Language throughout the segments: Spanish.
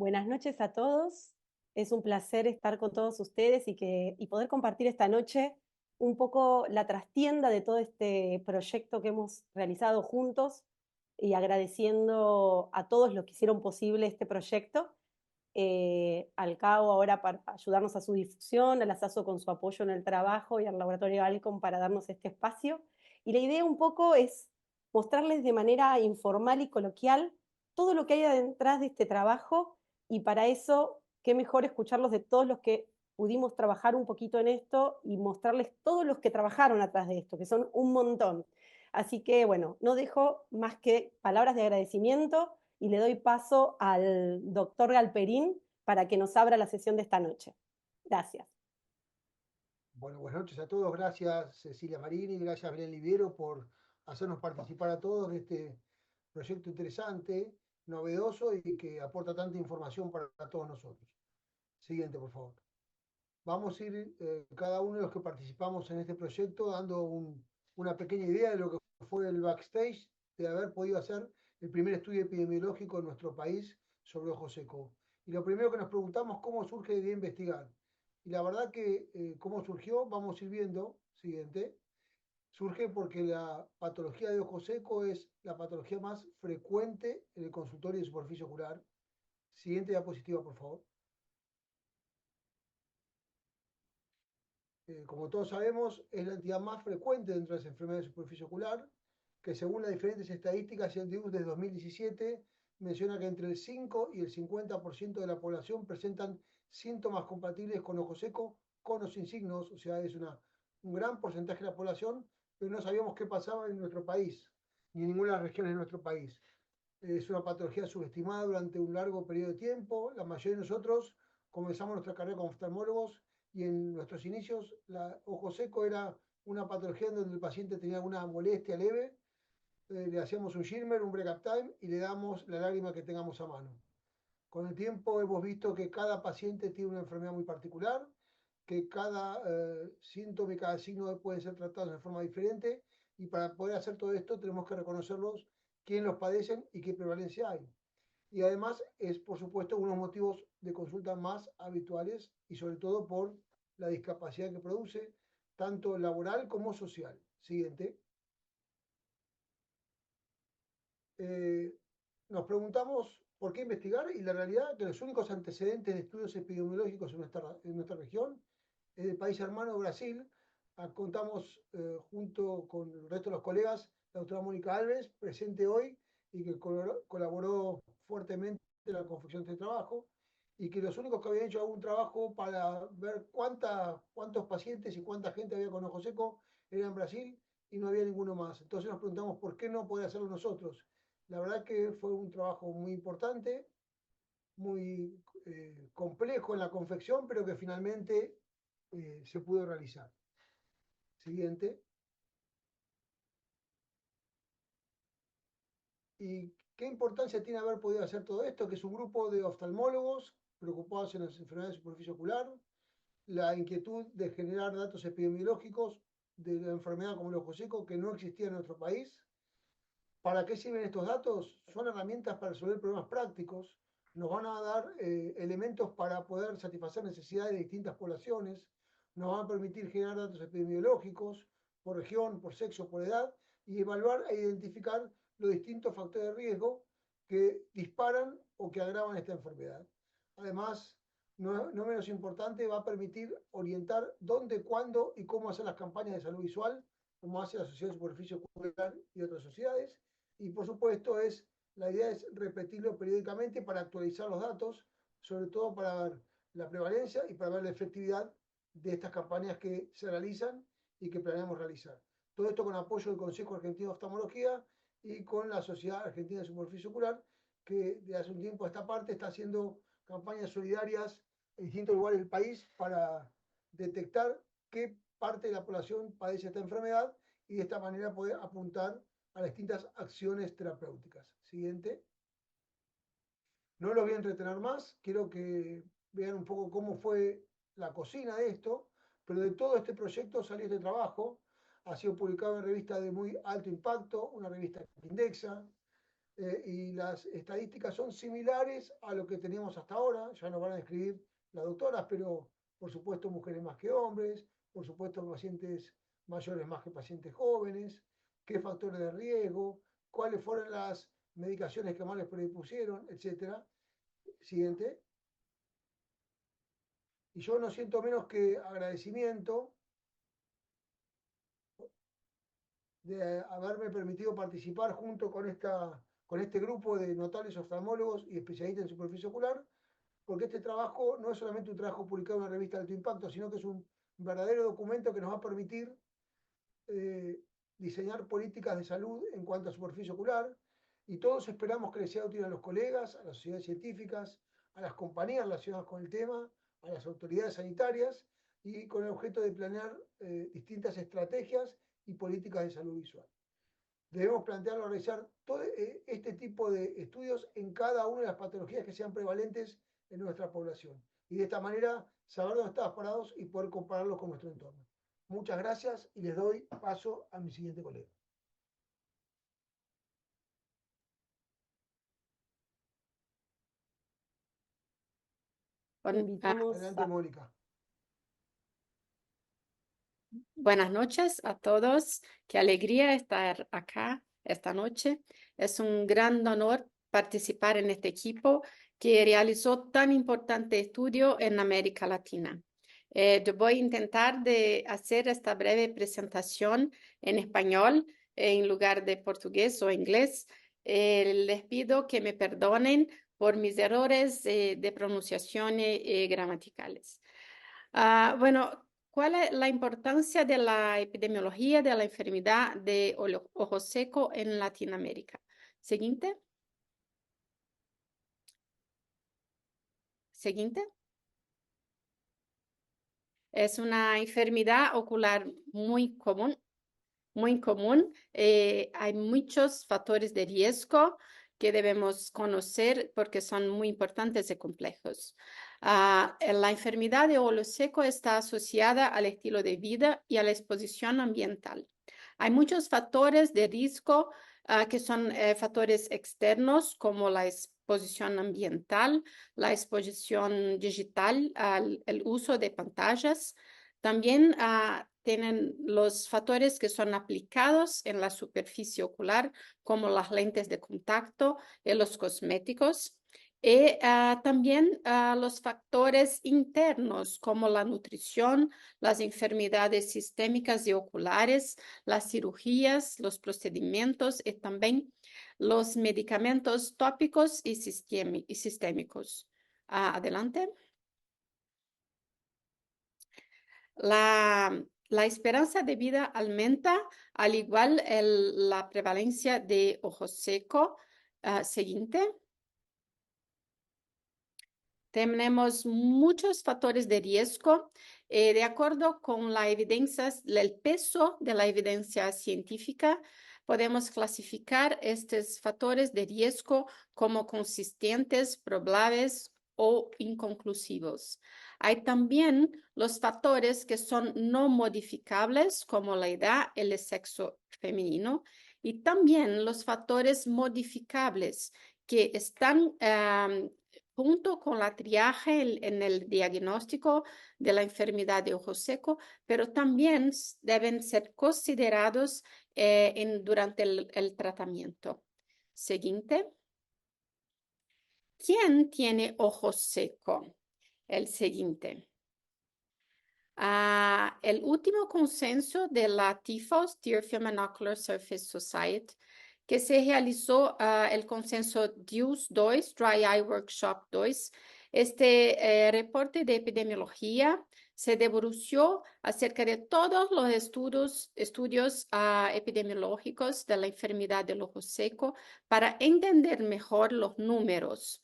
Buenas noches a todos. Es un placer estar con todos ustedes y poder compartir esta noche un poco la trastienda de todo este proyecto que hemos realizado juntos y agradeciendo a todos los que hicieron posible este proyecto, al CAO ahora para ayudarnos a su difusión, a la SASO con su apoyo en el trabajo y al Laboratorio Alcom para darnos este espacio. Y la idea un poco es mostrarles de manera informal y coloquial todo lo que hay detrás de este trabajo, y para eso, qué mejor escucharlos de todos los que pudimos trabajar un poquito en esto y mostrarles todos los que trabajaron atrás de esto, que son un montón. Así que bueno, no dejo más que palabras de agradecimiento y le doy paso al doctor Galperín para que nos abra la sesión de esta noche. Gracias. Bueno, buenas noches a todos. Gracias Cecilia Marini, gracias Belén Liviero por hacernos participar a todos de este proyecto interesante, novedoso y que aporta tanta información para todos nosotros. Siguiente, por favor. Vamos a ir cada uno de los que participamos en este proyecto dando una pequeña idea de lo que fue el backstage de haber podido hacer el primer estudio epidemiológico en nuestro país sobre ojo seco. Y lo primero que nos preguntamos, ¿cómo surge la idea de investigar? Y la verdad que cómo surgió, vamos a ir viendo, siguiente, surge porque la patología de ojo seco es la patología más frecuente en el consultorio de superficie ocular. Siguiente diapositiva, por favor. Como todos sabemos, es la entidad más frecuente dentro de las enfermedades de superficie ocular, que según las diferentes estadísticas y el DIUS de 2017 menciona que entre el 5 y el 50% de la población presentan síntomas compatibles con ojo seco, con o sin signos, o sea, es un gran porcentaje de la población, pero no sabíamos qué pasaba en nuestro país, ni en ninguna de las regiones de nuestro país. Es una patología subestimada durante un largo periodo de tiempo. La mayoría de nosotros comenzamos nuestra carrera como oftalmólogos y en nuestros inicios la ojo seco era una patología en donde el paciente tenía alguna molestia leve, le hacíamos un Schirmer, un break-up time y le damos la lágrima que tengamos a mano. Con el tiempo hemos visto que cada paciente tiene una enfermedad muy particular, que cada síntoma y cada signo pueden ser tratados de forma diferente, y para poder hacer todo esto tenemos que reconocerlos, quién los padecen y qué prevalencia hay. Y además es, por supuesto, uno de los motivos de consulta más habituales y sobre todo por la discapacidad que produce, tanto laboral como social. Siguiente. Eh, Nos preguntamos por qué investigar y la realidad es que los únicos antecedentes de estudios epidemiológicos en nuestra región es del país hermano Brasil. Contamos junto con el resto de los colegas, la doctora Mónica Alves, presente hoy y que colaboró fuertemente en la confección de este trabajo, y que los únicos que habían hecho algún trabajo para ver cuántos pacientes y cuánta gente había con ojo seco era en Brasil, y no había ninguno más. Entonces nos preguntamos por qué no poder hacerlo nosotros. La verdad que fue un trabajo muy importante, muy complejo en la confección, pero que finalmente se pudo realizar. Siguiente. ¿Y qué importancia tiene haber podido hacer todo esto? Que es un grupo de oftalmólogos preocupados en las enfermedades de superficie ocular, la inquietud de generar datos epidemiológicos de la enfermedad como el ojo seco, que no existía en nuestro país. ¿Para qué sirven estos datos? Son herramientas para resolver problemas prácticos, nos van a dar elementos para poder satisfacer necesidades de distintas poblaciones, nos van a permitir generar datos epidemiológicos por región, por sexo, por edad, y evaluar e identificar los distintos factores de riesgo que disparan o que agravan esta enfermedad. Además, no menos importante, va a permitir orientar dónde, cuándo y cómo hacer las campañas de salud visual, como hace la Sociedad de Superficie Ocular y otras sociedades. Y por supuesto la idea es repetirlo periódicamente para actualizar los datos, sobre todo para ver la prevalencia y para ver la efectividad de estas campañas que se realizan y que planeamos realizar. Todo esto con apoyo del Consejo Argentino de Oftalmología y con la Sociedad Argentina de Superficie Ocular, que de hace un tiempo a esta parte está haciendo campañas solidarias en distintos lugares del país para detectar qué parte de la población padece esta enfermedad y de esta manera poder apuntar a las distintas acciones terapéuticas. Siguiente. No los voy a entretener más, quiero que vean un poco cómo fue la cocina de esto, pero de todo este proyecto salió este trabajo, ha sido publicado en revistas de muy alto impacto, una revista que indexa, y las estadísticas son similares a lo que teníamos hasta ahora. Ya nos van a describir las doctoras, pero por supuesto mujeres más que hombres, por supuesto pacientes mayores más que pacientes jóvenes, qué factores de riesgo, cuáles fueron las medicaciones que más les predispusieron, etcétera. Siguiente. Y yo no siento menos que agradecimiento de haberme permitido participar junto con este grupo de notables oftalmólogos y especialistas en superficie ocular, porque este trabajo no es solamente un trabajo publicado en una revista de alto impacto, sino que es un verdadero documento que nos va a permitir eh, diseñar políticas de salud en cuanto a superficie ocular, y todos esperamos que les sea útil a los colegas, a las sociedades científicas, a las compañías relacionadas con el tema, a las autoridades sanitarias, y con el objeto de planear distintas estrategias y políticas de salud visual. Debemos plantearlo, realizar todo este tipo de estudios en cada una de las patologías que sean prevalentes en nuestra población. Y de esta manera saber dónde estamos parados y poder compararlos con nuestro entorno. Muchas gracias y les doy paso a mi siguiente colega. Invitamos Adelante, Mónica. Buenas noches a todos. Qué alegría estar acá esta noche. Es un gran honor participar en este equipo que realizó tan importante estudio en América Latina. Yo voy a intentar de hacer esta breve presentación en español en lugar de portugués o inglés. Les pido que me perdonen por mis errores de pronunciación gramaticales. Bueno, ¿cuál es la importancia de la epidemiología de la enfermedad de ojo seco en Latinoamérica? Siguiente. Siguiente. Es una enfermedad ocular muy común, muy común. Hay muchos factores de riesgo que debemos conocer porque son muy importantes y complejos. La enfermedad de ojo seco está asociada al estilo de vida y a la exposición ambiental. Hay muchos factores de riesgo que son factores externos como la exposición ambiental, la exposición digital, el uso de pantallas. También tienen los factores que son aplicados en la superficie ocular, como las lentes de contacto y los cosméticos. Y también los factores internos, como la nutrición, las enfermedades sistémicas y oculares, las cirugías, los procedimientos y también los medicamentos tópicos y sistémicos. Adelante. La esperanza de vida aumenta, al igual la prevalencia de ojo seco. Siguiente. Tenemos muchos factores de riesgo. De acuerdo con la evidencia, el peso de la evidencia científica, podemos clasificar estos factores de riesgo como consistentes, probables o inconclusivos. Hay también los factores que son no modificables, como la edad, el sexo femenino, y también los factores modificables que están junto con la triaje en el diagnóstico de la enfermedad de ojo seco, pero también deben ser considerados durante el tratamiento. Siguiente. ¿Quién tiene ojo seco? El siguiente. El último consenso de la TIFOS, Tear Film and Ocular Surface Society, que se realizó el consenso DIUS 2, Dry Eye Workshop 2. Este reporte de epidemiología se debrució acerca de todos los estudios epidemiológicos de la enfermedad del ojo seco para entender mejor los números.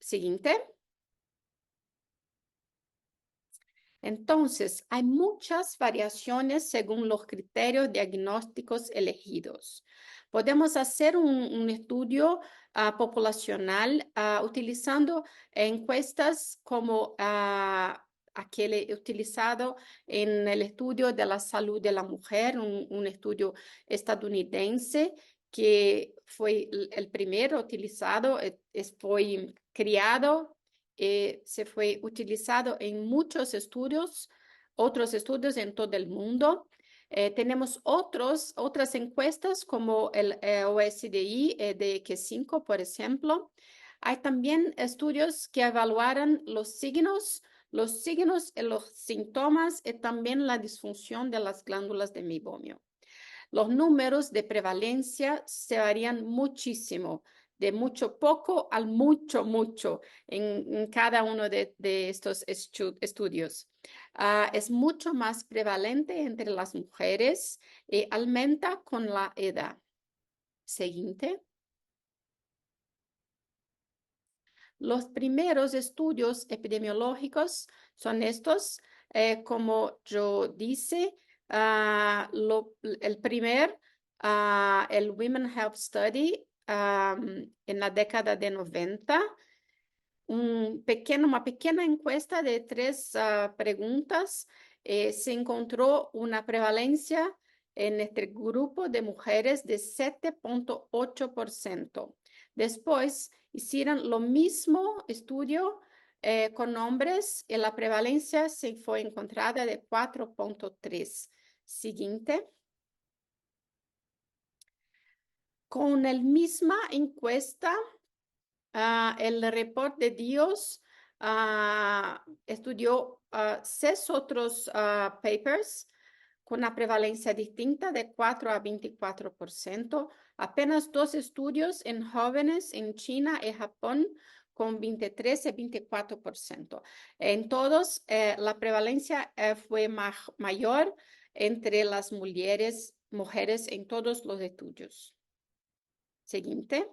Siguiente. Entonces, hay muchas variaciones según los criterios diagnósticos elegidos. Podemos hacer un estudio poblacional utilizando encuestas como aquel utilizado en el estudio de la salud de la mujer, un estudio estadounidense que fue el primero utilizado, fue criado, se fue utilizado en muchos estudios, otros estudios en todo el mundo. Tenemos otras encuestas como el OSDI de Q5, por ejemplo. Hay también estudios que evaluaron los signos y los síntomas y también la disfunción de las glándulas de meiomio. Los números de prevalencia se varían muchísimo, de mucho poco al mucho, mucho en cada uno de estos estudios. Es mucho más prevalente entre las mujeres y aumenta con la edad. Siguiente. Los primeros estudios epidemiológicos son estos, como yo dice, el primer, el Women Health Study en la década de 90, una pequeña encuesta de 3 preguntas, se encontró una prevalencia en este grupo de mujeres de 7.8%. Después hicieron lo mismo estudio con hombres y la prevalencia se fue encontrada de 4.3. Siguiente. Con la misma encuesta, el report de Dios estudió 6 otros papers con una prevalencia distinta de 4 a 24%, apenas 2 estudios en jóvenes en China y Japón con 23 y 24%. En todos, la prevalencia fue mayor entre las mujeres en todos los estudios. Siguiente.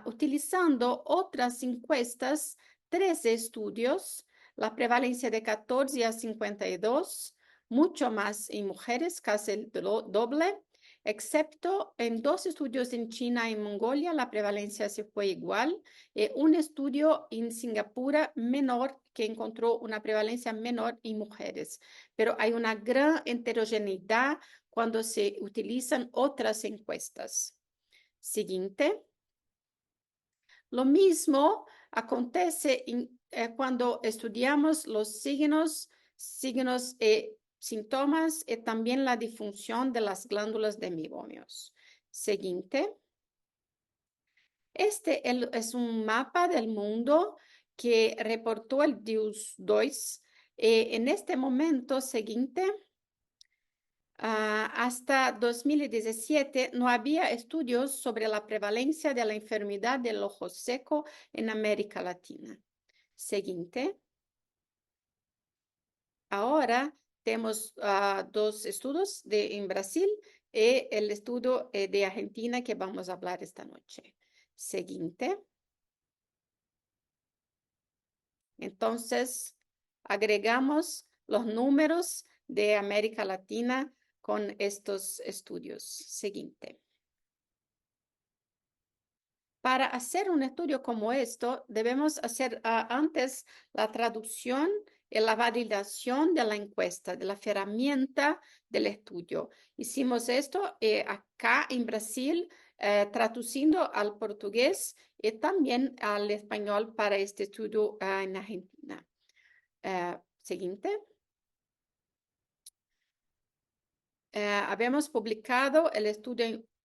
Utilizando otras encuestas, 13 estudios, la prevalencia de 14 a 52, mucho más en mujeres, casi el doble, excepto en 2 estudios en China y Mongolia, la prevalencia se fue igual, y un estudio en Singapur menor que encontró una prevalencia menor en mujeres. Pero hay una gran heterogeneidad cuando se utilizan otras encuestas. Siguiente. Lo mismo acontece cuando estudiamos los signos y síntomas y también la disfunción de las glándulas de meibomios. Siguiente. Este es un mapa del mundo que reportó el DIUS-2. En este momento siguiente, hasta 2017 no había estudios sobre la prevalencia de la enfermedad del ojo seco en América Latina. Siguiente. Ahora tenemos 2 estudios en Brasil y el estudio de Argentina que vamos a hablar esta noche. Siguiente. Entonces, agregamos los números de América Latina con estos estudios. Siguiente. Para hacer un estudio como esto, debemos hacer antes la traducción y la validación de la encuesta, de la herramienta del estudio. Hicimos esto acá en Brasil, traduciendo al portugués y también al español para este estudio en Argentina. Siguiente. Habíamos publicado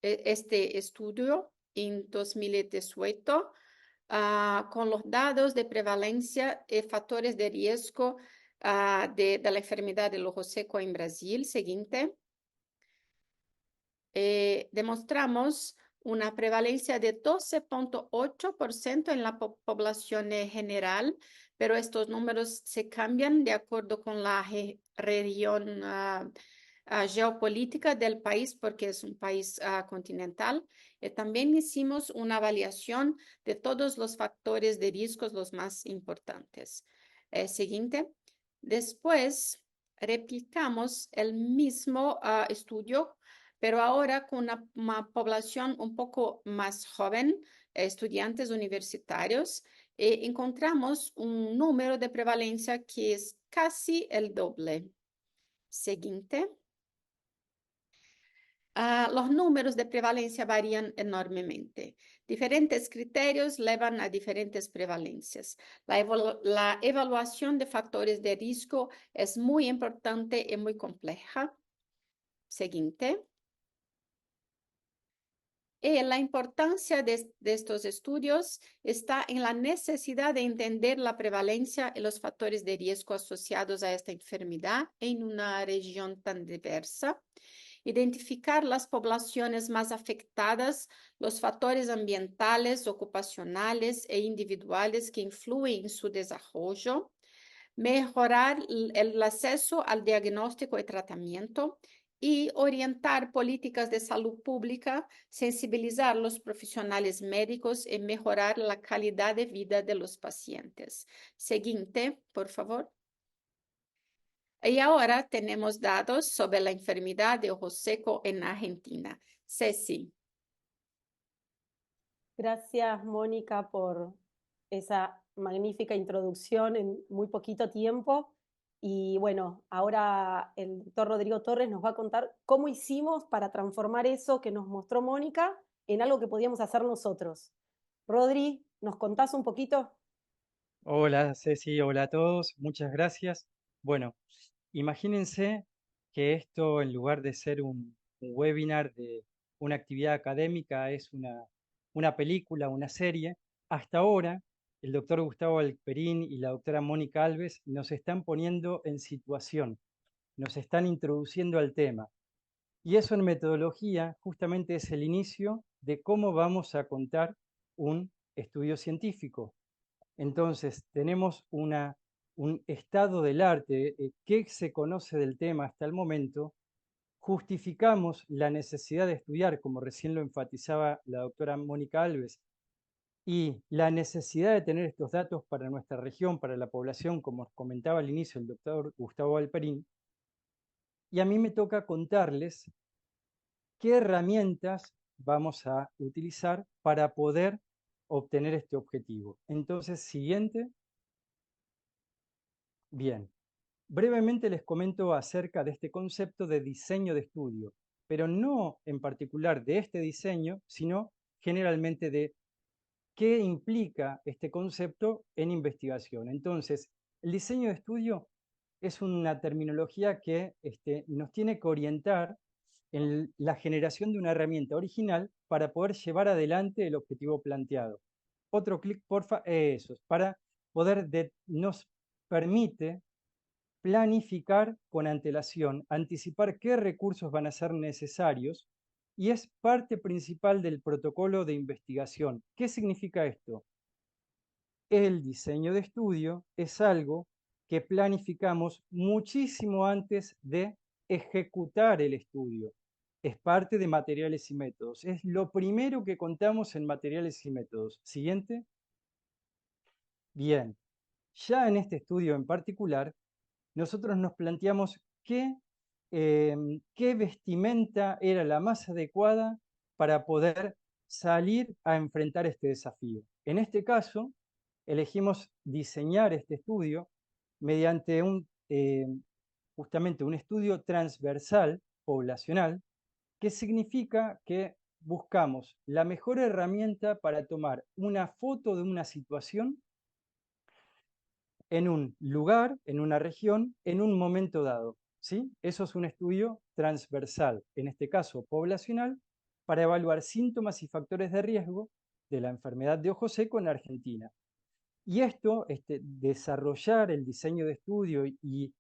este estudio en 2018 con los datos de prevalencia y factores de riesgo de la enfermedad del ojo seco en Brasil. Siguiente. Demostramos una prevalencia de 12.8% en la población general, pero estos números se cambian de acuerdo con la región geopolítica del país, porque es un país continental. También hicimos una evaluación de todos los factores de riesgos, los más importantes. Siguiente. Después, replicamos el mismo estudio, pero ahora con una población un poco más joven, estudiantes universitarios, encontramos un número de prevalencia que es casi el doble. Siguiente. Los números de prevalencia varían enormemente. Diferentes criterios llevan a diferentes prevalencias. La evaluación de factores de riesgo es muy importante y muy compleja. Siguiente. La importancia de estos estudios está en la necesidad de entender la prevalencia y los factores de riesgo asociados a esta enfermedad en una región tan diversa, identificar las poblaciones más afectadas, los factores ambientales, ocupacionales e individuales que influyen en su desarrollo, mejorar el acceso al diagnóstico y tratamiento y orientar políticas de salud pública, sensibilizar a los profesionales médicos y mejorar la calidad de vida de los pacientes. Siguiente, por favor. Y ahora tenemos datos sobre la enfermedad de ojo seco en Argentina. Ceci. Gracias, Mónica, por esa magnífica introducción en muy poquito tiempo. Y bueno, ahora el doctor Rodrigo Torres nos va a contar cómo hicimos para transformar eso que nos mostró Mónica en algo que podíamos hacer nosotros. Rodri, ¿nos contás un poquito? Hola Ceci, hola a todos, muchas gracias. Bueno, imagínense que esto en lugar de ser un webinar de una actividad académica es una película, una serie. Hasta ahora el doctor Gustavo Alperín y la doctora Mónica Alves nos están poniendo en situación, nos están introduciendo al tema. Y eso en metodología justamente es el inicio de cómo vamos a contar un estudio científico. Entonces, tenemos un estado del arte, qué se conoce del tema hasta el momento, justificamos la necesidad de estudiar, como recién lo enfatizaba la doctora Mónica Alves, y la necesidad de tener estos datos para nuestra región, para la población, como comentaba al inicio el doctor Gustavo Alperín. Y a mí me toca contarles qué herramientas vamos a utilizar para poder obtener este objetivo. Entonces, siguiente. Bien, brevemente les comento acerca de este concepto de diseño de estudio, pero no en particular de este diseño, sino generalmente de qué implica este concepto en investigación. Entonces, el diseño de estudio es una terminología que nos tiene que orientar en la generación de una herramienta original para poder llevar adelante el objetivo planteado. Otro clic, porfa, eso, para poder, nos permite planificar con antelación, anticipar qué recursos van a ser necesarios y es parte principal del protocolo de investigación. ¿Qué significa esto? El diseño de estudio es algo que planificamos muchísimo antes de ejecutar el estudio. Es parte de materiales y métodos. Es lo primero que contamos en materiales y métodos. Siguiente. Bien, ya en este estudio en particular, nosotros nos planteamos qué vestimenta era la más adecuada para poder salir a enfrentar este desafío. En este caso, elegimos diseñar este estudio mediante justamente un estudio transversal poblacional, que significa que buscamos la mejor herramienta para tomar una foto de una situación en un lugar, en una región, en un momento dado. ¿Sí? Eso es un estudio transversal, en este caso poblacional, para evaluar síntomas y factores de riesgo de la enfermedad de ojo seco en Argentina. Y esto, desarrollar el diseño de estudio y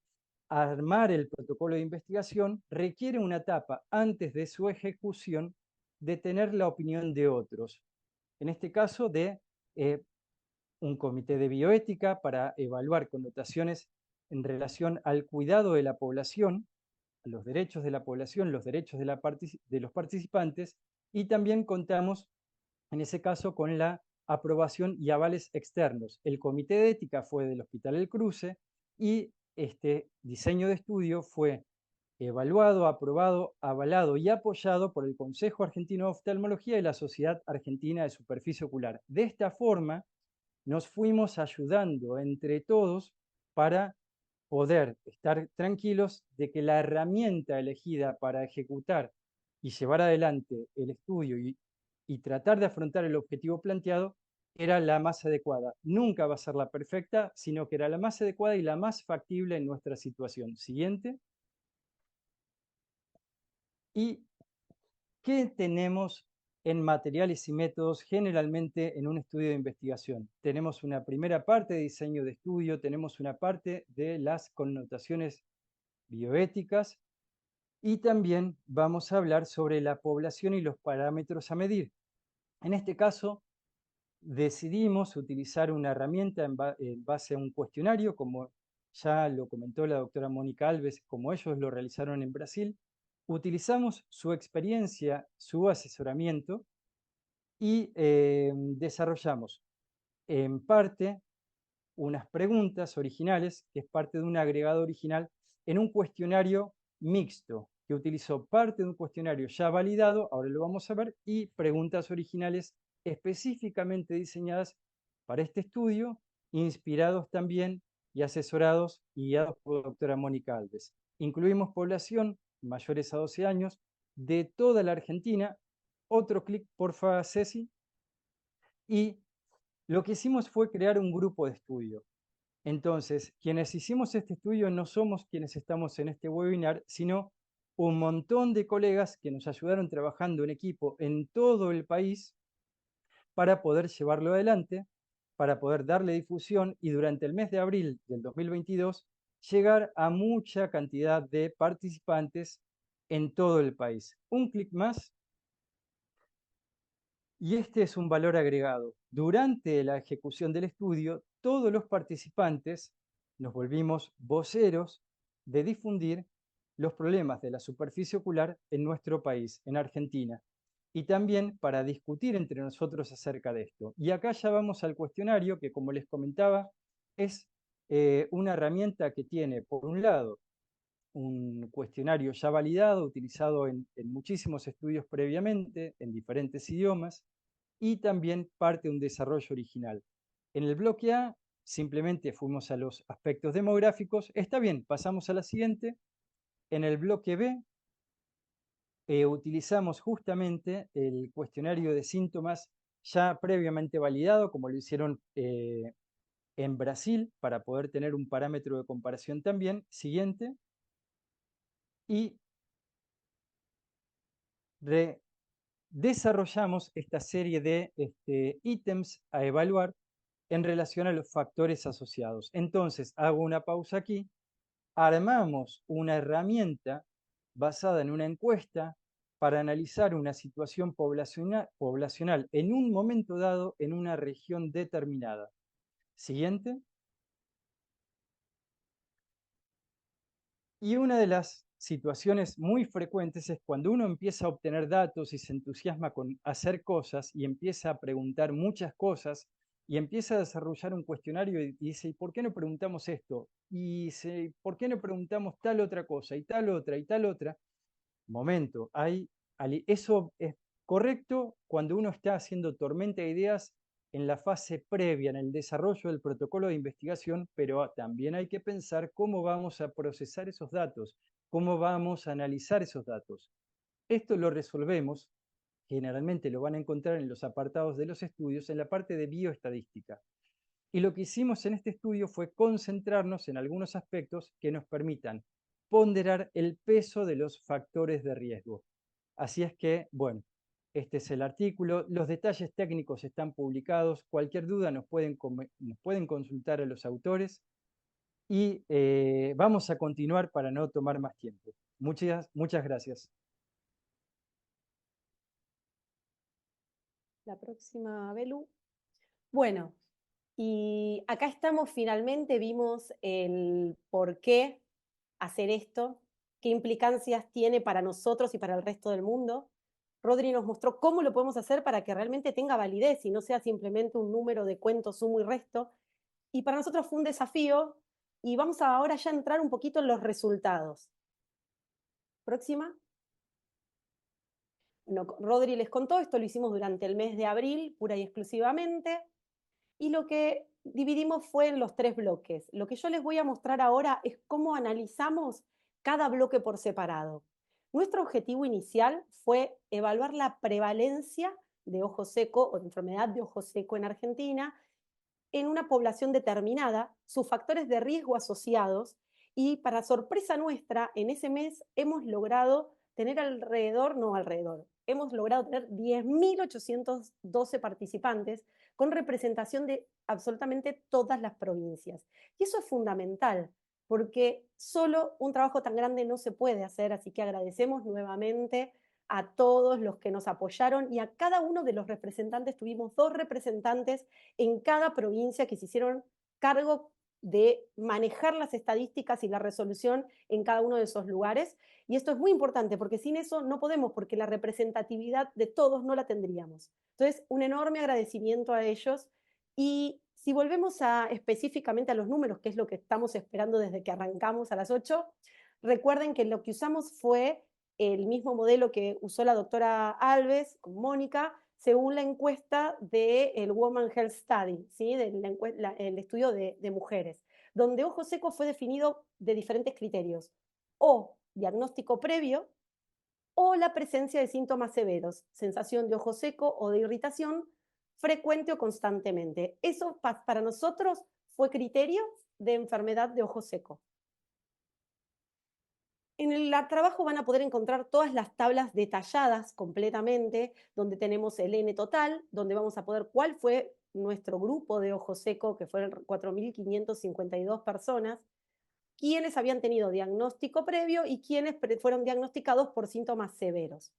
armar el protocolo de investigación requiere una etapa antes de su ejecución de tener la opinión de otros. En este caso, de un comité de bioética para evaluar connotaciones en relación al cuidado de la población, los derechos de la población, los derechos de los participantes, y también contamos, en ese caso, con la aprobación y avales externos. El comité de ética fue del Hospital El Cruce y este diseño de estudio fue evaluado, aprobado, avalado y apoyado por el Consejo Argentino de Oftalmología y la Sociedad Argentina de Superficie Ocular. De esta forma, nos fuimos ayudando entre todos para poder estar tranquilos de que la herramienta elegida para ejecutar y llevar adelante el estudio y tratar de afrontar el objetivo planteado, era la más adecuada. Nunca va a ser la perfecta, sino que era la más adecuada y la más factible en nuestra situación. Siguiente. ¿Y qué tenemos en materiales y métodos generalmente en un estudio de investigación? Tenemos una primera parte de diseño de estudio, tenemos una parte de las connotaciones bioéticas y también vamos a hablar sobre la población y los parámetros a medir. En este caso, decidimos utilizar una herramienta en base a un cuestionario, como ya lo comentó la doctora Mónica Alves, como ellos lo realizaron en Brasil. Utilizamos su experiencia, su asesoramiento y desarrollamos en parte unas preguntas originales, que es parte de un agregado original, en un cuestionario mixto, que utilizó parte de un cuestionario ya validado, ahora lo vamos a ver, y preguntas originales específicamente diseñadas para este estudio, inspirados también y asesorados y guiados por la doctora Mónica Alves. Incluimos población mayores a 12 años de toda la Argentina. Otro clic, porfa, Ceci. Y lo que hicimos fue crear un grupo de estudio. Entonces, quienes hicimos este estudio no somos quienes estamos en este webinar, sino un montón de colegas que nos ayudaron trabajando en equipo en todo el país para poder llevarlo adelante, para poder darle difusión y durante el mes de abril del 2022 llegar a mucha cantidad de participantes en todo el país. Un clic más. Y este es un valor agregado. Durante la ejecución del estudio, todos los participantes nos volvimos voceros de difundir los problemas de la superficie ocular en nuestro país, en Argentina, y también para discutir entre nosotros acerca de esto. Y acá ya vamos al cuestionario que, como les comentaba, es una herramienta que tiene, por un lado, un cuestionario ya validado, utilizado en muchísimos estudios previamente, en diferentes idiomas, y también parte de un desarrollo original. En el bloque A simplemente fuimos a los aspectos demográficos. Está bien, pasamos a la siguiente. En el bloque B utilizamos justamente el cuestionario de síntomas ya previamente validado, como lo hicieron en Brasil, para poder tener un parámetro de comparación también. Siguiente. Y desarrollamos esta serie de ítems a evaluar en relación a los factores asociados. Entonces, hago una pausa aquí, armamos una herramienta basada en una encuesta para analizar una situación poblacional en un momento dado en una región determinada. Siguiente. Y una de las situaciones muy frecuentes es cuando uno empieza a obtener datos y se entusiasma con hacer cosas y empieza a preguntar muchas cosas y empieza a desarrollar un cuestionario y dice, ¿y por qué no preguntamos esto? Y dice, ¿por qué no preguntamos tal otra cosa y tal otra y tal otra? Momento, eso es correcto cuando uno está haciendo tormenta de ideas en la fase previa, en el desarrollo del protocolo de investigación, pero también hay que pensar cómo vamos a procesar esos datos, cómo vamos a analizar esos datos. Esto lo resolvemos, generalmente lo van a encontrar en los apartados de los estudios, en la parte de bioestadística. Y lo que hicimos en este estudio fue concentrarnos en algunos aspectos que nos permitan ponderar el peso de los factores de riesgo. Así es que, bueno, este es el artículo. Los detalles técnicos están publicados. Cualquier duda nos pueden consultar a los autores. Y vamos a continuar para no tomar más tiempo. Muchas gracias. La próxima, Belu. Bueno, y acá estamos finalmente, vimos el por qué hacer esto, qué implicancias tiene para nosotros y para el resto del mundo. Rodri nos mostró cómo lo podemos hacer para que realmente tenga validez y no sea simplemente un número de cuento, sumo y resto. Y para nosotros fue un desafío y vamos a ahora ya entrar un poquito en los resultados. Próxima. Bueno, Rodri les contó, esto lo hicimos durante el mes de abril, pura y exclusivamente, y lo que dividimos fue en los 3 bloques. Lo que yo les voy a mostrar ahora es cómo analizamos cada bloque por separado. Nuestro objetivo inicial fue evaluar la prevalencia de ojo seco o de enfermedad de ojo seco en Argentina en una población determinada, sus factores de riesgo asociados, y para sorpresa nuestra, en ese mes hemos logrado tener hemos logrado tener 10.812 participantes con representación de absolutamente todas las provincias. Y eso es fundamental, porque solo un trabajo tan grande no se puede hacer, así que agradecemos nuevamente a todos los que nos apoyaron y a cada uno de los representantes. Tuvimos 2 representantes en cada provincia que se hicieron cargo de manejar las estadísticas y la resolución en cada uno de esos lugares. Y esto es muy importante porque sin eso no podemos, porque la representatividad de todos no la tendríamos. Entonces, un enorme agradecimiento a ellos. Y si volvemos específicamente a los números, que es lo que estamos esperando desde que arrancamos a las 8, recuerden que lo que usamos fue el mismo modelo que usó la doctora Alves con Mónica, según la encuesta del Women Health Study, ¿sí? El estudio de mujeres, donde ojo seco fue definido de diferentes criterios, o diagnóstico previo, o la presencia de síntomas severos, sensación de ojo seco o de irritación frecuente o constantemente. Eso para nosotros fue criterio de enfermedad de ojo seco. En el trabajo van a poder encontrar todas las tablas detalladas completamente, donde tenemos el N total, donde vamos a poder cuál fue nuestro grupo de ojo seco, que fueron 4.552 personas, quiénes habían tenido diagnóstico previo y quiénes fueron diagnosticados por síntomas severos.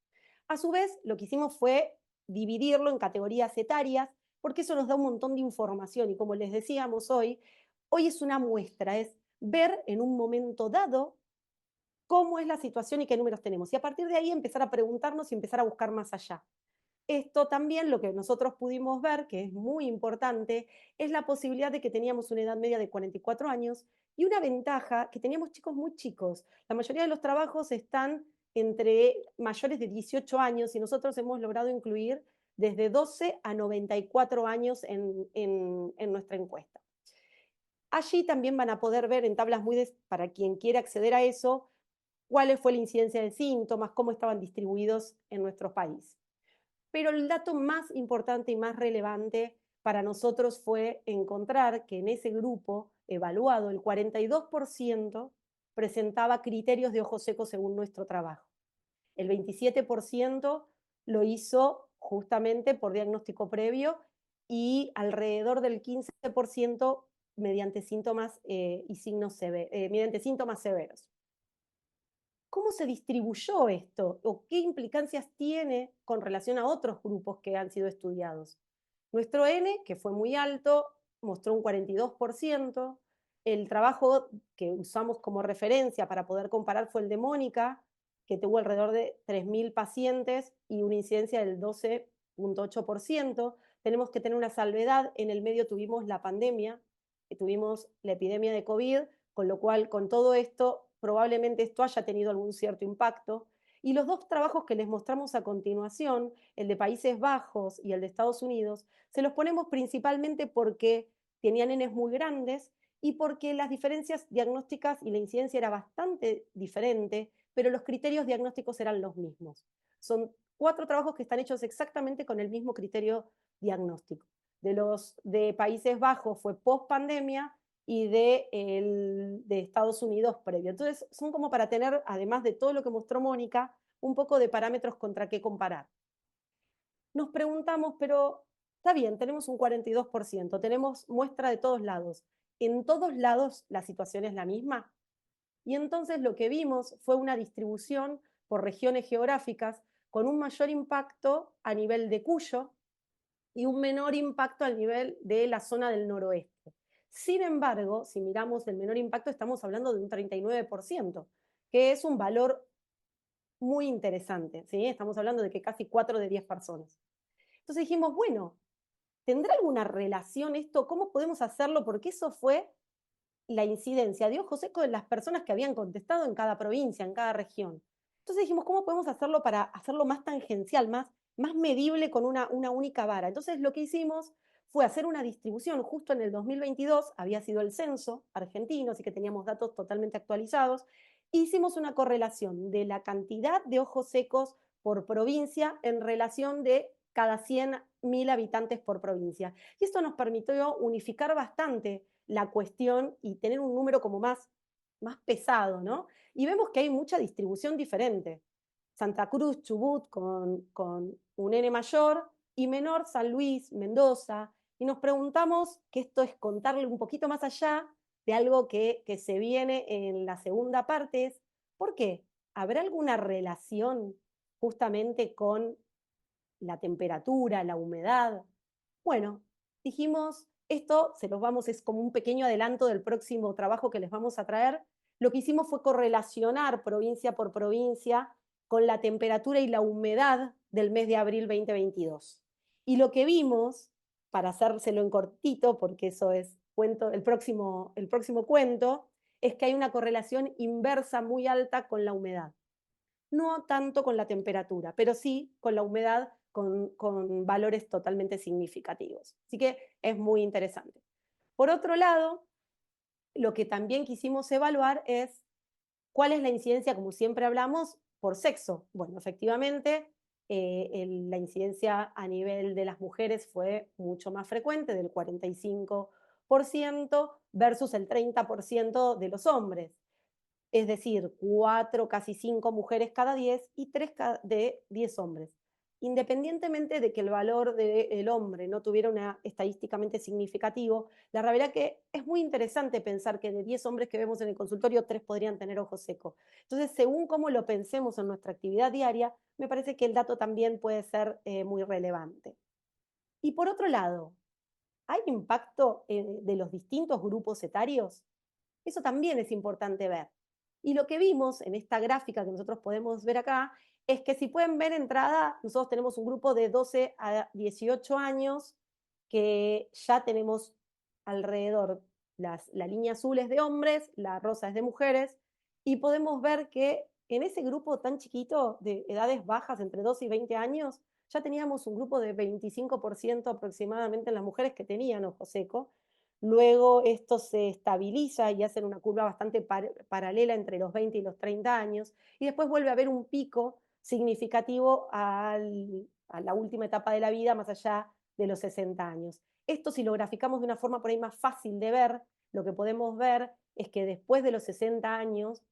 A su vez, lo que hicimos fue dividirlo en categorías etarias, porque eso nos da un montón de información y como les decíamos hoy es una muestra, es ver en un momento dado cómo es la situación y qué números tenemos. Y a partir de ahí empezar a preguntarnos y empezar a buscar más allá. Esto también lo que nosotros pudimos ver, que es muy importante, es la posibilidad de que teníamos una edad media de 44 años y una ventaja que teníamos chicos muy chicos. La mayoría de los trabajos están entre mayores de 18 años y nosotros hemos logrado incluir desde 12 a 94 años en nuestra encuesta. Allí también van a poder ver en tablas para quien quiera acceder a eso, cuál fue la incidencia de síntomas, cómo estaban distribuidos en nuestro país. Pero el dato más importante y más relevante para nosotros fue encontrar que en ese grupo evaluado el 42% presentaba criterios de ojo seco según nuestro trabajo. El 27% lo hizo justamente por diagnóstico previo y alrededor del 15% mediante síntomas mediante síntomas severos. ¿Cómo se distribuyó esto o qué implicancias tiene con relación a otros grupos que han sido estudiados? Nuestro N, que fue muy alto, mostró un 42%. El trabajo que usamos como referencia para poder comparar fue el de Mónica, que tuvo alrededor de 3.000 pacientes y una incidencia del 12.8%. Tenemos que tener una salvedad, en el medio tuvimos la pandemia, tuvimos la epidemia de COVID, con lo cual con todo esto probablemente esto haya tenido algún cierto impacto. Y los 2 trabajos que les mostramos a continuación, el de Países Bajos y el de Estados Unidos, se los ponemos principalmente porque tenían Ns muy grandes y porque las diferencias diagnósticas y la incidencia era bastante diferente, pero los criterios diagnósticos eran los mismos. Son 4 trabajos que están hechos exactamente con el mismo criterio diagnóstico. De los de Países Bajos fue post pandemia y de Estados Unidos previo. Entonces, son como para tener, además de todo lo que mostró Mónica, un poco de parámetros contra qué comparar. Nos preguntamos, pero está bien, tenemos un 42%, tenemos muestra de todos lados. ¿En todos lados la situación es la misma? Y entonces lo que vimos fue una distribución por regiones geográficas con un mayor impacto a nivel de Cuyo y un menor impacto al nivel de la zona del noroeste. Sin embargo, si miramos el menor impacto, estamos hablando de un 39%, que es un valor muy interesante, ¿sí? Estamos hablando de que casi 4 de 10 personas. Entonces dijimos, bueno, ¿tendrá alguna relación esto? ¿Cómo podemos hacerlo? Porque eso fue la incidencia de ojo seco de las personas que habían contestado en cada provincia, en cada región. Entonces dijimos, ¿cómo podemos hacerlo para hacerlo más tangencial, más medible con una única vara? Entonces lo que hicimos fue hacer una distribución. Justo en el 2022 había sido el censo argentino, así que teníamos datos totalmente actualizados, Hicimos una correlación de la cantidad de ojos secos por provincia en relación de cada 100.000 habitantes por provincia. Y esto nos permitió unificar bastante la cuestión y tener un número como más pesado, ¿no? Y vemos que hay mucha distribución diferente. Santa Cruz, Chubut con un N mayor y menor San Luis, Mendoza. Y nos preguntamos, que esto es contarle un poquito más allá de algo que se viene en la segunda parte, es ¿por qué? ¿Habrá alguna relación justamente con la temperatura, la humedad? Bueno, dijimos, esto se los vamos, es como un pequeño adelanto del próximo trabajo que les vamos a traer. Lo que hicimos fue correlacionar provincia por provincia con la temperatura y la humedad del mes de abril 2022. Y lo que vimos, para hacérselo en cortito, porque eso es el próximo cuento, es que hay una correlación inversa muy alta con la humedad. No tanto con la temperatura, pero sí con la humedad con valores totalmente significativos. Así que es muy interesante. Por otro lado, lo que también quisimos evaluar es cuál es la incidencia, como siempre hablamos, por sexo. Bueno, efectivamente, la incidencia a nivel de las mujeres fue mucho más frecuente, del 45% versus el 30% de los hombres. Es decir, 4, casi 5 mujeres cada 10 y 3 de 10 hombres. Independientemente de que el valor del hombre no tuviera una estadísticamente significativo, la realidad que es muy interesante pensar que de 10 hombres que vemos en el consultorio, 3 podrían tener ojo seco. Entonces, según cómo lo pensemos en nuestra actividad diaria, me parece que el dato también puede ser muy relevante. Y por otro lado, ¿hay impacto de los distintos grupos etarios? Eso también es importante ver. Y lo que vimos en esta gráfica que nosotros podemos ver acá es que, si pueden ver entrada, nosotros tenemos un grupo de 12 a 18 años que ya tenemos alrededor, la línea azul es de hombres, la rosa es de mujeres, y podemos ver que en ese grupo tan chiquito de edades bajas, entre 12 y 20 años, ya teníamos un grupo de 25% aproximadamente en las mujeres que tenían ojo seco. Luego esto se estabiliza y hacen una curva bastante paralela entre los 20 y los 30 años, y después vuelve a haber un pico significativo a la última etapa de la vida, más allá de los 60 años. Esto, si lo graficamos de una forma por ahí más fácil de ver, lo que podemos ver es que después de los 60 años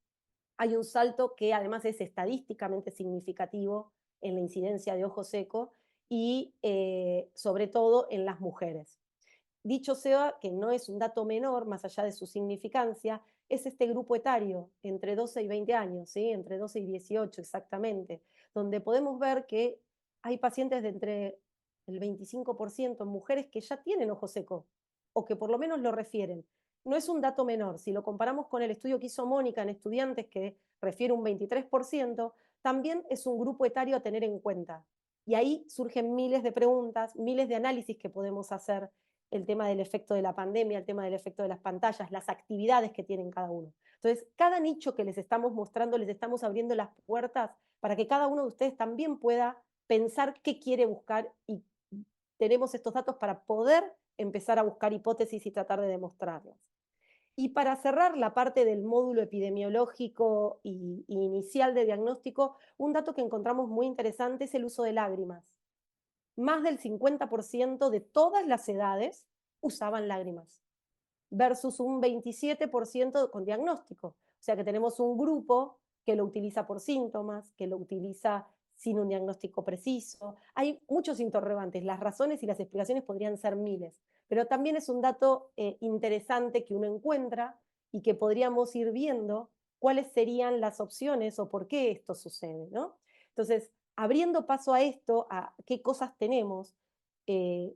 hay un salto que además es estadísticamente significativo en la incidencia de ojo seco y sobre todo en las mujeres. Dicho sea que no es un dato menor, más allá de su significancia, es este grupo etario, entre 12 y 20 años, ¿sí? Entre 12 y 18 exactamente, donde podemos ver que hay pacientes de entre el 25% mujeres que ya tienen ojo seco, o que por lo menos lo refieren. No es un dato menor. Si lo comparamos con el estudio que hizo Mónica en estudiantes, que refiere un 23%, también es un grupo etario a tener en cuenta. Y ahí surgen miles de preguntas, miles de análisis que podemos hacer: el tema del efecto de la pandemia, el tema del efecto de las pantallas, las actividades que tienen cada uno. Entonces, cada nicho que les estamos mostrando, les estamos abriendo las puertas para que cada uno de ustedes también pueda pensar qué quiere buscar, y tenemos estos datos para poder empezar a buscar hipótesis y tratar de demostrarlas. Y para cerrar la parte del módulo epidemiológico y inicial de diagnóstico, un dato que encontramos muy interesante es el uso de lágrimas. Más del 50% de todas las edades usaban lágrimas, versus un 27% con diagnóstico. O sea que tenemos un grupo que lo utiliza por síntomas, que lo utiliza sin un diagnóstico preciso. Hay muchos interrogantes, las razones y las explicaciones podrían ser miles, pero también es un dato interesante que uno encuentra y que podríamos ir viendo cuáles serían las opciones o por qué esto sucede, ¿no? Entonces, abriendo paso a esto, a qué cosas tenemos,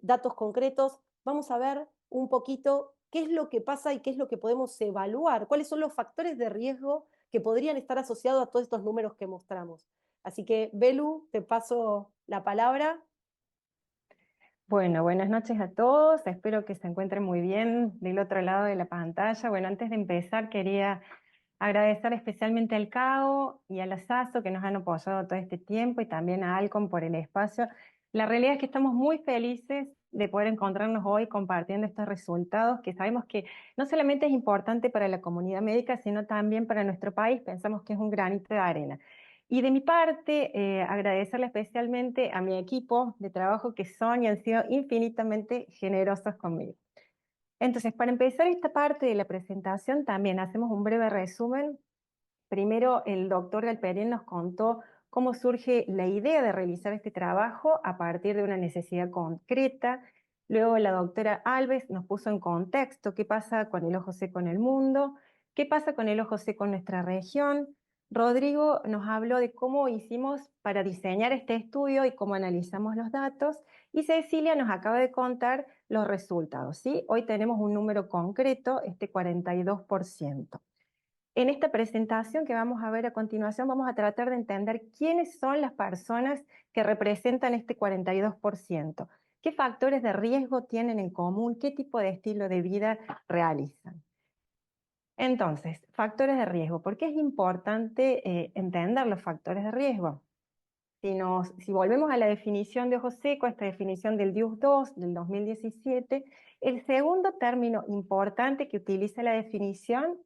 datos concretos, vamos a ver un poquito qué es lo que pasa y qué es lo que podemos evaluar, cuáles son los factores de riesgo que podrían estar asociados a todos estos números que mostramos. Así que, Belu, te paso la palabra. Bueno, buenas noches a todos, espero que se encuentren muy bien del otro lado de la pantalla. Bueno, antes de empezar quería agradecer especialmente al CAO y a la SASO que nos han apoyado todo este tiempo, y también a Alcon por el espacio. La realidad es que estamos muy felices de poder encontrarnos hoy compartiendo estos resultados que sabemos que no solamente es importante para la comunidad médica, sino también para nuestro país. Pensamos que es un granito de arena. Y de mi parte, agradecerle especialmente a mi equipo de trabajo que son y han sido infinitamente generosos conmigo. Entonces, para empezar esta parte de la presentación, también hacemos un breve resumen. Primero, el doctor Galperín nos contó cómo surge la idea de realizar este trabajo a partir de una necesidad concreta. Luego la doctora Alves nos puso en contexto qué pasa con el ojo seco en el mundo, qué pasa con el ojo seco en nuestra región. Rodrigo nos habló de cómo hicimos para diseñar este estudio y cómo analizamos los datos. Y Cecilia nos acaba de contar los resultados, ¿sí? Hoy tenemos un número concreto, este 42%. En esta presentación que vamos a ver a continuación vamos a tratar de entender quiénes son las personas que representan este 42%, qué factores de riesgo tienen en común, qué tipo de estilo de vida realizan. Entonces, factores de riesgo. ¿Por qué es importante entender los factores de riesgo? Si volvemos a la definición de ojo seco, esta definición del DIUS-2 del 2017, el segundo término importante que utiliza la definición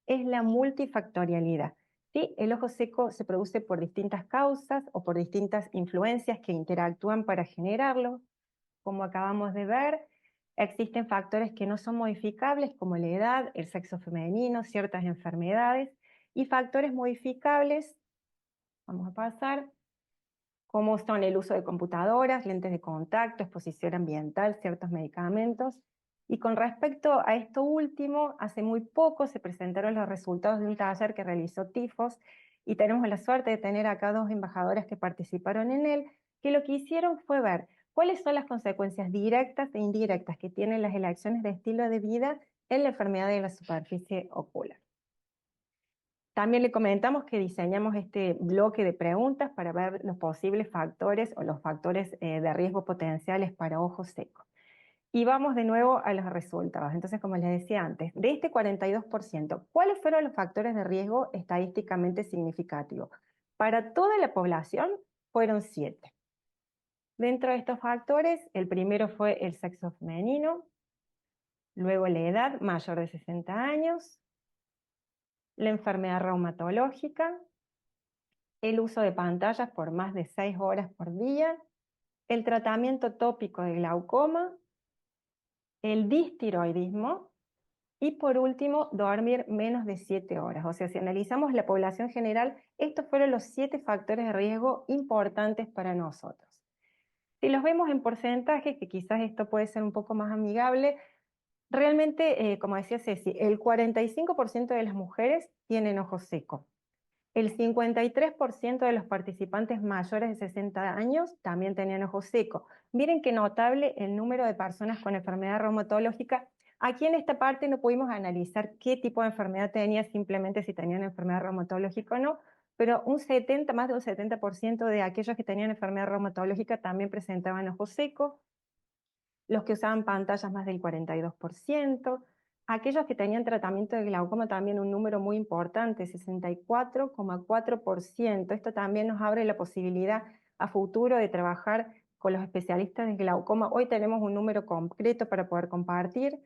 es la multifactorialidad. ¿Sí? El ojo seco se produce por distintas causas o por distintas influencias que interactúan para generarlo. Como acabamos de ver, existen factores que no son modificables como la edad, el sexo femenino, ciertas enfermedades, y factores modificables, vamos a pasar, como son el uso de computadoras, lentes de contacto, exposición ambiental, ciertos medicamentos. Y con respecto a esto último, hace muy poco se presentaron los resultados de un taller que realizó Tifos, y tenemos la suerte de tener acá dos embajadoras que participaron en él, que lo que hicieron fue ver cuáles son las consecuencias directas e indirectas que tienen las elecciones de estilo de vida en la enfermedad de la superficie ocular. También le comentamos que diseñamos este bloque de preguntas para ver los posibles factores o los factores de riesgo potenciales para ojo seco. Y vamos de nuevo a los resultados. Entonces, como les decía antes, de este 42%, ¿cuáles fueron los factores de riesgo estadísticamente significativos? Para toda la población fueron 7. Dentro de estos factores, el primero fue el sexo femenino, luego la edad mayor de 60 años, la enfermedad reumatológica, el uso de pantallas por más de 6 horas por día, el tratamiento tópico de glaucoma, el distiroidismo y por último, dormir menos de 7 horas. O sea, si analizamos la población general, estos fueron los 7 factores de riesgo importantes para nosotros. Si los vemos en porcentaje, que quizás esto puede ser un poco más amigable, realmente, como decía Ceci, el 45% de las mujeres tienen ojo seco. El 53% de los participantes mayores de 60 años también tenían ojo seco. Miren qué notable el número de personas con enfermedad reumatológica. Aquí en esta parte no pudimos analizar qué tipo de enfermedad tenía, simplemente si tenían enfermedad reumatológica o no, pero más de un 70% de aquellos que tenían enfermedad reumatológica también presentaban ojo seco. Los que usaban pantallas más del 42%, aquellos que tenían tratamiento de glaucoma también un número muy importante, 64,4%. Esto también nos abre la posibilidad a futuro de trabajar con los especialistas de glaucoma. Hoy tenemos un número concreto para poder compartir.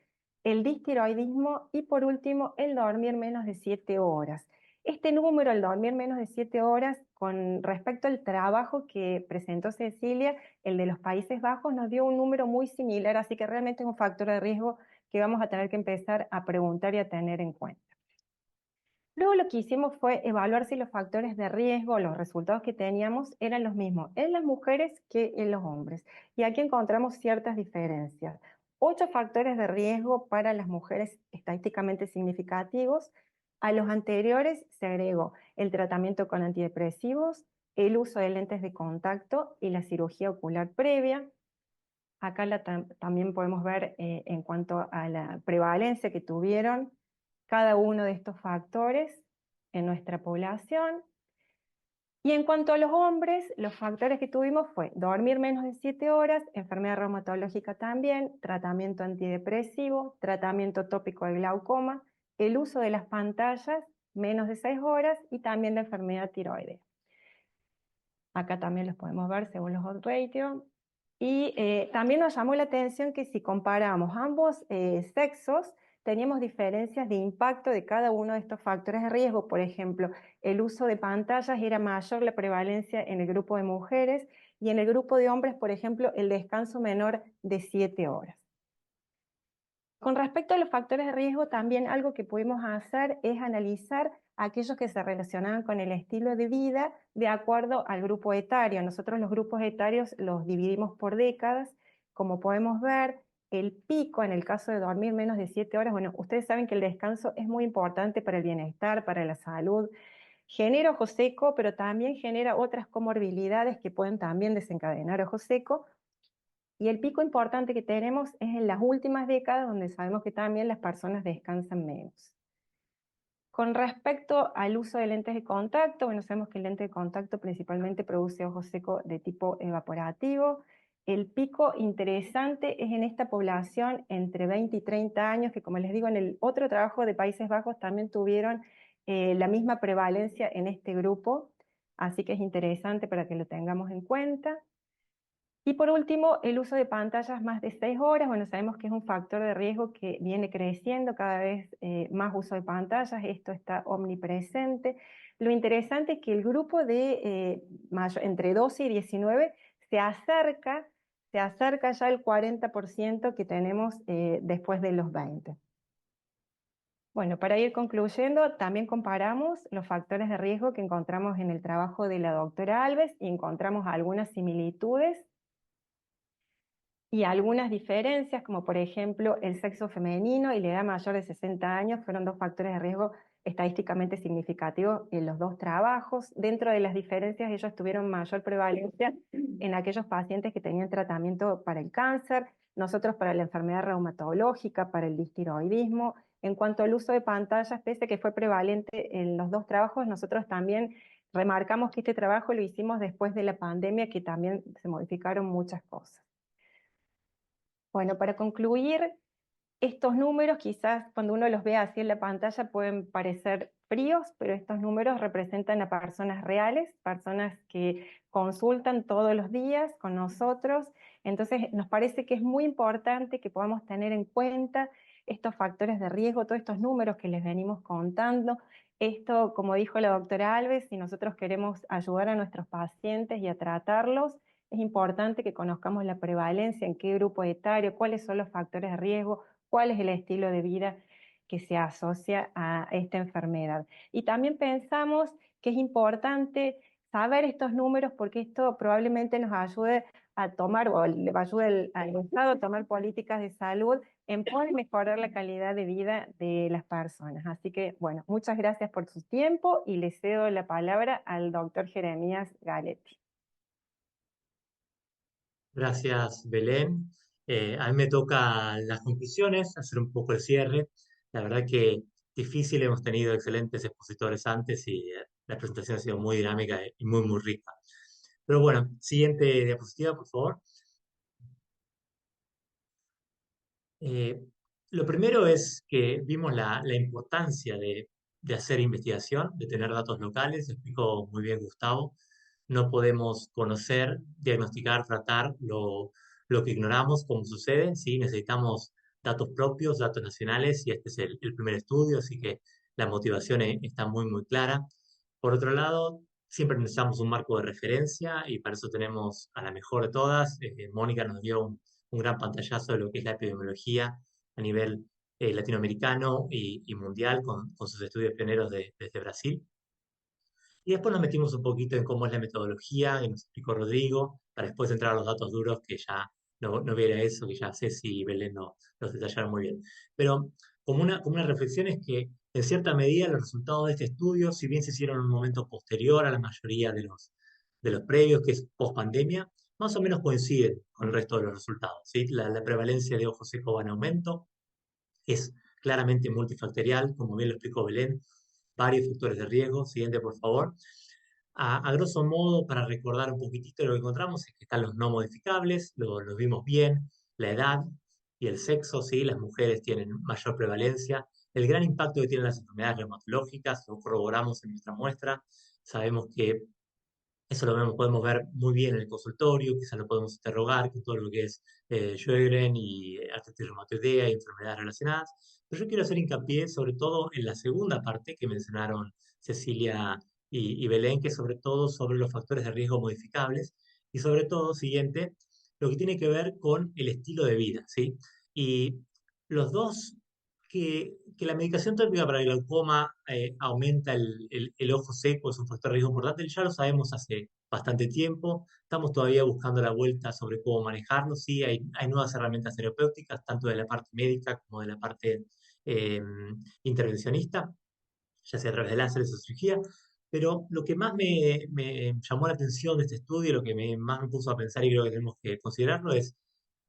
El distiroidismo y por último el dormir menos de 7 horas. Este número, el dormir menos de 7 horas, con respecto al trabajo que presentó Cecilia, el de los Países Bajos, nos dio un número muy similar, así que realmente es un factor de riesgo que vamos a tener que empezar a preguntar y a tener en cuenta. Luego lo que hicimos fue evaluar si los factores de riesgo, los resultados que teníamos, eran los mismos en las mujeres que en los hombres. Y aquí encontramos ciertas diferencias. 8 factores de riesgo para las mujeres estadísticamente significativos. A los anteriores se agregó el tratamiento con antidepresivos, el uso de lentes de contacto y la cirugía ocular previa. Acá también podemos ver en cuanto a la prevalencia que tuvieron cada uno de estos factores en nuestra población. Y en cuanto a los hombres, los factores que tuvimos fue dormir menos de 7 horas, enfermedad reumatológica también, tratamiento antidepresivo, tratamiento tópico de glaucoma, el uso de las pantallas menos de 6 horas y también la enfermedad tiroidea. Acá también los podemos ver según los odds ratio. Y también nos llamó la atención que si comparamos ambos sexos, teníamos diferencias de impacto de cada uno de estos factores de riesgo. Por ejemplo, el uso de pantallas era mayor la prevalencia en el grupo de mujeres y en el grupo de hombres, por ejemplo, el descanso menor de 7 horas. Con respecto a los factores de riesgo, también algo que pudimos hacer es analizar aquellos que se relacionaban con el estilo de vida de acuerdo al grupo etario. Nosotros los grupos etarios los dividimos por décadas. Como podemos ver, el pico en el caso de dormir menos de 7 horas, bueno, ustedes saben que el descanso es muy importante para el bienestar, para la salud. Genera ojo seco, pero también genera otras comorbilidades que pueden también desencadenar ojo seco. Y el pico importante que tenemos es en las últimas décadas, donde sabemos que también las personas descansan menos. Con respecto al uso de lentes de contacto, bueno, sabemos que el lente de contacto principalmente produce ojo seco de tipo evaporativo. El pico interesante es en esta población entre 20 y 30 años, que como les digo, en el otro trabajo de Países Bajos también tuvieron la misma prevalencia en este grupo, así que es interesante para que lo tengamos en cuenta. Y por último, el uso de pantallas más de 6 horas. Bueno, sabemos que es un factor de riesgo que viene creciendo, cada vez más uso de pantallas, esto está omnipresente. Lo interesante es que el grupo de entre 12 y 19 se acerca ya al 40% que tenemos después de los 20. Bueno, para ir concluyendo, también comparamos los factores de riesgo que encontramos en el trabajo de la doctora Alves y encontramos algunas similitudes y algunas diferencias, como por ejemplo el sexo femenino y la edad mayor de 60 años, fueron dos factores de riesgo estadísticamente significativos en los dos trabajos. Dentro de las diferencias, ellos tuvieron mayor prevalencia en aquellos pacientes que tenían tratamiento para el cáncer, nosotros para la enfermedad reumatológica, para el distiroidismo. En cuanto al uso de pantallas, pese a que fue prevalente en los dos trabajos, nosotros también remarcamos que este trabajo lo hicimos después de la pandemia, que también se modificaron muchas cosas. Bueno, para concluir, estos números quizás cuando uno los ve así en la pantalla pueden parecer fríos, pero estos números representan a personas reales, personas que consultan todos los días con nosotros. Entonces nos parece que es muy importante que podamos tener en cuenta estos factores de riesgo, todos estos números que les venimos contando. Esto, como dijo la doctora Alves, si nosotros queremos ayudar a nuestros pacientes y a tratarlos, es importante que conozcamos la prevalencia, en qué grupo etario, cuáles son los factores de riesgo, cuál es el estilo de vida que se asocia a esta enfermedad. Y también pensamos que es importante saber estos números porque esto probablemente nos ayude a tomar, o le ayude al Estado a tomar políticas de salud en poder mejorar la calidad de vida de las personas. Así que, bueno, muchas gracias por su tiempo y le cedo la palabra al doctor Jeremías Galetti. Gracias, Belén. A mí me toca las conclusiones, hacer un poco el cierre. La verdad que difícil, hemos tenido excelentes expositores antes y la presentación ha sido muy dinámica y muy, muy rica. Pero bueno, siguiente diapositiva, por favor. Lo primero es que vimos la importancia de hacer investigación, de tener datos locales, explicó muy bien Gustavo. No podemos conocer, diagnosticar, tratar lo que ignoramos, como sucede, ¿sí? Necesitamos datos propios, datos nacionales, y este es el primer estudio, así que la motivación está muy, muy clara. Por otro lado, siempre necesitamos un marco de referencia y para eso tenemos a la mejor de todas. Mónica nos dio un gran pantallazo de lo que es la epidemiología a nivel latinoamericano y mundial con sus estudios pioneros desde Brasil. Y después nos metimos un poquito en cómo es la metodología, que nos explicó Rodrigo, para después entrar a los datos duros, que ya no viera eso, que ya Ceci y Belén los detallaron muy bien. Pero como una reflexión es que, en cierta medida, los resultados de este estudio, si bien se hicieron en un momento posterior a la mayoría de los previos, que es post-pandemia, más o menos coinciden con el resto de los resultados, ¿sí? La prevalencia de ojo seco va en aumento, es claramente multifactorial, como bien lo explicó Belén, varios factores de riesgo. Siguiente, por favor. A grosso modo, para recordar un poquitito lo que encontramos, es que están los no modificables, los vimos bien, la edad y el sexo, ¿sí? Las mujeres tienen mayor prevalencia. El gran impacto que tienen las enfermedades reumatológicas lo corroboramos en nuestra muestra. Sabemos que Eso podemos ver muy bien en el consultorio, quizás lo podemos interrogar con todo lo que es Sjögren y artritis reumatoidea y enfermedades relacionadas. Pero yo quiero hacer hincapié sobre todo en la segunda parte que mencionaron Cecilia y Belén, que es sobre todo sobre los factores de riesgo modificables y sobre todo, siguiente, lo que tiene que ver con el estilo de vida, ¿sí? Y los dos, que la medicación tópica para el glaucoma aumenta el ojo seco, es un factor de riesgo importante, ya lo sabemos hace bastante tiempo, estamos todavía buscando la vuelta sobre cómo manejarlo, sí, hay nuevas herramientas terapéuticas, tanto de la parte médica como de la parte eh, intervencionista, ya sea a través de láseres o cirugía, pero lo que más me llamó la atención de este estudio, lo que más me puso a pensar y creo que tenemos que considerarlo es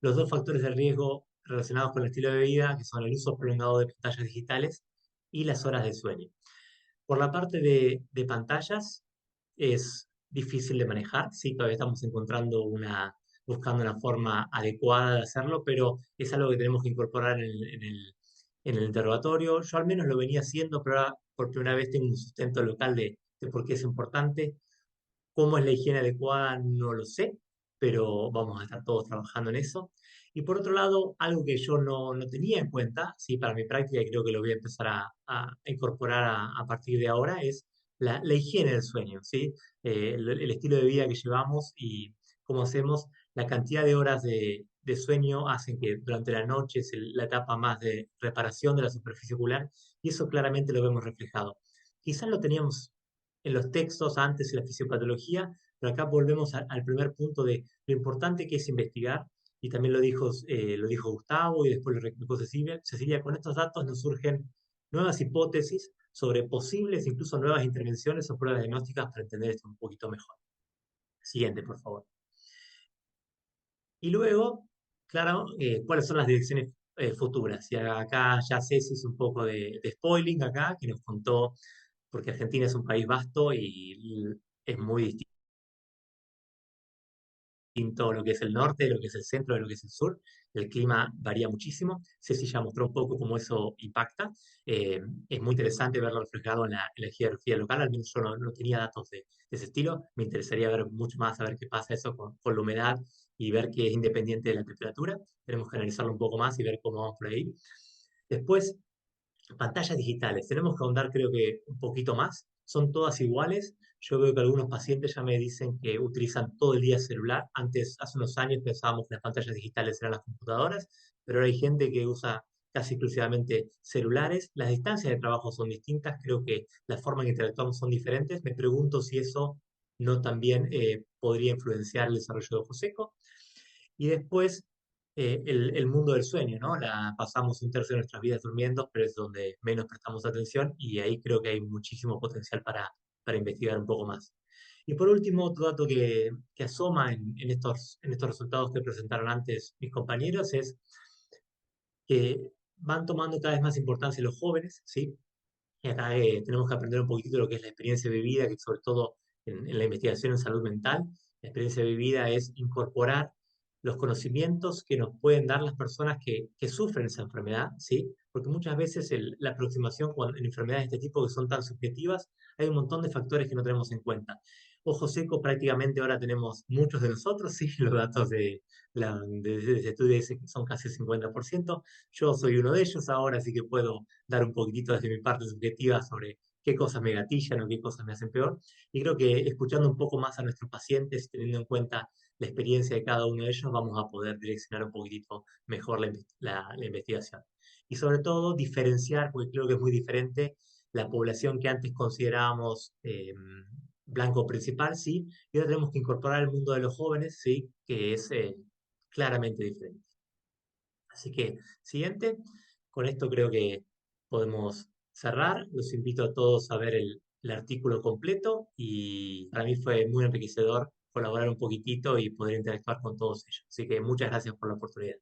los dos factores de riesgo relacionados con el estilo de vida, que son el uso prolongado de pantallas digitales y las horas de sueño. Por la parte de pantallas, es difícil de manejar, sí, todavía estamos buscando una forma adecuada de hacerlo, pero es algo que tenemos que incorporar en el interrogatorio. Yo al menos lo venía haciendo, pero ahora por primera vez tengo un sustento local de por qué es importante. ¿Cómo es la higiene adecuada? No lo sé, pero vamos a estar todos trabajando en eso. Y por otro lado, algo que yo no tenía en cuenta, sí, para mi práctica, y creo que lo voy a empezar a incorporar a partir de ahora, es la higiene del sueño, ¿sí? El estilo de vida que llevamos y cómo hacemos, la cantidad de horas de sueño hacen que durante la noche es la etapa más de reparación de la superficie ocular, y eso claramente lo vemos reflejado. Quizás lo teníamos en los textos antes en la fisiopatología, pero acá volvemos al primer punto de lo importante que es investigar, y también lo dijo Gustavo y después lo replicó Cecilia. Cecilia, con estos datos nos surgen nuevas hipótesis sobre posibles, incluso nuevas intervenciones o pruebas diagnósticas para entender esto un poquito mejor. Siguiente, por favor. Y luego, claro, cuáles son las direcciones futuras. Y acá ya Ceci hizo un poco de spoiling acá, que nos contó, porque Argentina es un país vasto y es muy distinto lo que es el norte, lo que es el centro, de lo que es el sur. El clima varía muchísimo. Ceci ya mostró un poco cómo eso impacta. Es muy interesante verlo reflejado en la geografía local, al menos yo no tenía datos de ese estilo. Me interesaría ver mucho más, a ver qué pasa eso con la humedad y ver que es independiente de la temperatura. Tenemos que analizarlo un poco más y ver cómo vamos por ahí. Después, pantallas digitales, tenemos que ahondar creo que un poquito más, son todas iguales. Yo veo que algunos pacientes ya me dicen que utilizan todo el día celular. Antes, hace unos años pensábamos que las pantallas digitales eran las computadoras, pero ahora hay gente que usa casi exclusivamente celulares. Las distancias de trabajo son distintas, creo que la forma en que interactuamos son diferentes. Me pregunto si eso no también podría influenciar el desarrollo de ojo seco. Y después, el mundo del sueño, ¿no? Pasamos un tercio de nuestras vidas durmiendo, pero es donde menos prestamos atención y ahí creo que hay muchísimo potencial para investigar un poco más. Y por último, otro dato que asoma en estos resultados que presentaron antes mis compañeros es que van tomando cada vez más importancia los jóvenes, ¿sí? Y acá tenemos que aprender un poquitito de lo que es la experiencia vivida, que sobre todo en la investigación en salud mental, la experiencia vivida es incorporar los conocimientos que nos pueden dar las personas que sufren esa enfermedad, ¿sí? Porque muchas veces la aproximación en enfermedades de este tipo que son tan subjetivas, hay un montón de factores que no tenemos en cuenta. Ojo seco prácticamente ahora tenemos muchos de nosotros, sí, los datos de ese estudio dicen que son casi el 50%. Yo soy uno de ellos ahora, así que puedo dar un poquitito desde mi parte subjetiva sobre qué cosas me gatillan o qué cosas me hacen peor. Y creo que escuchando un poco más a nuestros pacientes, teniendo en cuenta la experiencia de cada uno de ellos, vamos a poder direccionar un poquitito mejor la investigación. Y sobre todo diferenciar, porque creo que es muy diferente la población que antes considerábamos blanco principal, sí, y ahora tenemos que incorporar el mundo de los jóvenes, sí, que es claramente diferente. Así que, siguiente, con esto creo que podemos cerrar. Los invito a todos a ver el artículo completo y para mí fue muy enriquecedor colaborar un poquitito y poder interactuar con todos ellos. Así que muchas gracias por la oportunidad.